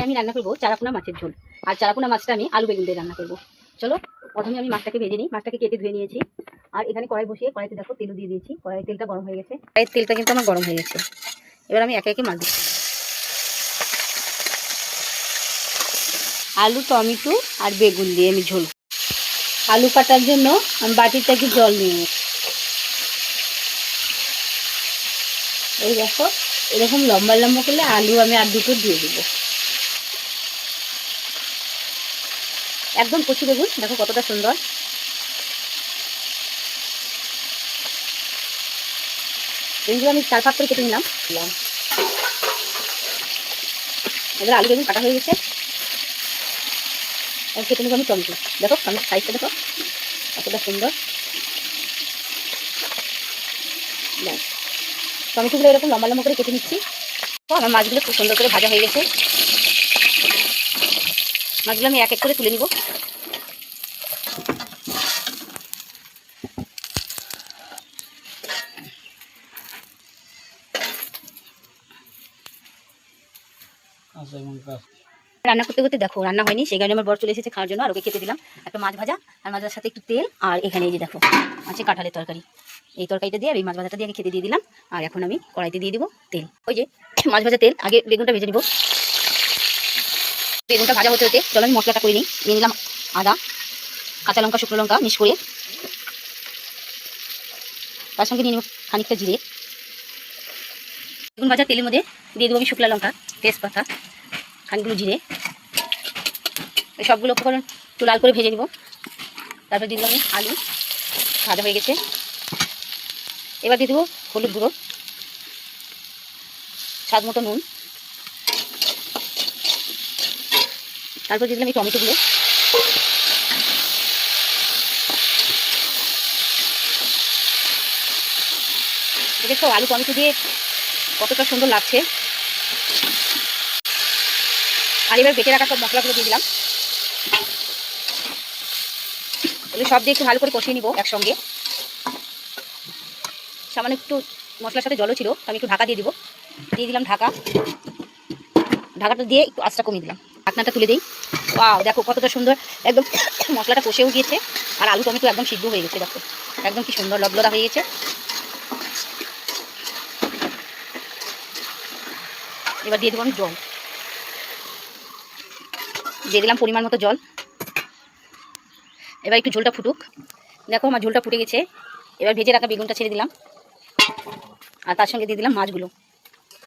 আমি রান্না করবো চারাপোনা মাছের ঝোল। আর চারাপোনা মাছটা আমি আলু বেগুন দিয়ে রান্না করবো। চলো প্রথমে আমি মাছটাকে ভেজে নিই। মাছটাকে কেটে ধুয়ে নিয়েছি। আর এখানে কড়াই বসিয়ে কড়াইতে দেখো তেল দিয়ে দিয়েছি। কড়াই তেলটা গরম হয়ে গেছে। কড়াইয়ের তেলটা কিন্তু আমার গরম হয়ে গেছে। এবার আমি একে একে মাছ দিচ্ছি। আলু, টমেটো আর বেগুন দিয়ে আমি ঝোল। আলু কাটার জন্য আমি বাটিতে একটু জল নিয়ে, এই দেখো এরকম লম্বা লম্বা করলে আলু আমি আর দুটো দিয়ে দেবো। একদম কচি বেগুন, দেখো কতটা সুন্দর। বেগুনগুলো আমি 4 ভাগ করে কেটে নিলাম। এবার আলু বেগুন কাটা হয়ে গেছে। এবার কেটে নেবো আমি টমেটো। দেখো টমেটো সাইজটা দেখো কতটা সুন্দর। টমেটোগুলো এরকম লম্বা লম্বা করে কেটে নিচ্ছি। আমার মাছগুলো খুব সুন্দর করে ভাজা হয়ে গেছে। মাছগুলো আমি এক এক করে তুলে নিব। রান্না করতে করতে দেখো রান্না হয়নি, সেই কারণে আমার বর চলে এসেছে খাওয়ার জন্য। আর ওকে খেতে দিলাম একটা মাছ ভাজা, আর মাছ ভাজার সাথে একটু তেল। আর এখানে এই যে দেখো আছে কাঁঠালের তরকারি। এই তরকারিটা দিয়ে আর এই মাছ ভাজাটা দিয়ে আগে খেতে দিয়ে দিলাম। আর এখন আমি কড়াইতে দিয়ে দিব তেল। ওই যে মাছ ভাজা তেল। আগে বেগুনটা ভেজে নিব। বেগুনটা ভাজা হতে হতে চলো আমি মশলাটা করে নিই। নিয়ে নিলাম আদা, কাঁচা লঙ্কা, শুকনো লঙ্কা মিক্স করে। তার সঙ্গে নিয়ে নেব খানিকটা জিরে। বেগুন ভাজা তেলের মধ্যে দিয়ে দেবো আমি শুকনো লঙ্কা, তেজপাতা, খানিকগুলো জিরে। এই সবগুলো উপকরণ একটু লাল করে ভেজে নিব। তারপর দিয়ে দিলাম আমি আলু, ভাজা হয়ে গেছে। এবার দিয়ে দেবো হলুদ গুঁড়ো, স্বাদ মতো নুন। তারপর দিয়ে দিলাম এই টমেটোগুলো। দেখো আলু টমেটো দিয়ে কতটা সুন্দর লাগছে। আর এবার বেটে রাখা সব মশলাগুলো দিয়ে দিলাম। এগুলো সব দিয়ে একটু ভালো করে কষিয়ে নিব একসঙ্গে। সামান্য একটু মশলার সাথে জলও ছিল, আমি একটু ঢাকা দিয়ে দিব। দিয়ে দিলাম ঢাকা। ঢাকাটা দিয়ে একটু আঁচটা কমিয়ে দিলাম। ঢাকনাটা তুলে দিই। ওয়াও দেখো কতটা সুন্দর একদম মশলাটা কষেও গিয়েছে। আর আলু টমেটো একদম সিদ্ধ হয়ে গেছে। দেখো একদম কি সুন্দর লবলদা হয়ে গেছে। এবার দিয়ে দেবো আমি জল। দিয়ে দিলাম পরিমাণ মতো জল। এবার একটু ঝোলটা ফুটুক। দেখো আমার ঝোলটা ফুটে গেছে। এবার ভেজে রাখা বেগুনটা ছেড়ে দিলাম। আর তার সঙ্গে দিয়ে দিলাম মাছগুলো।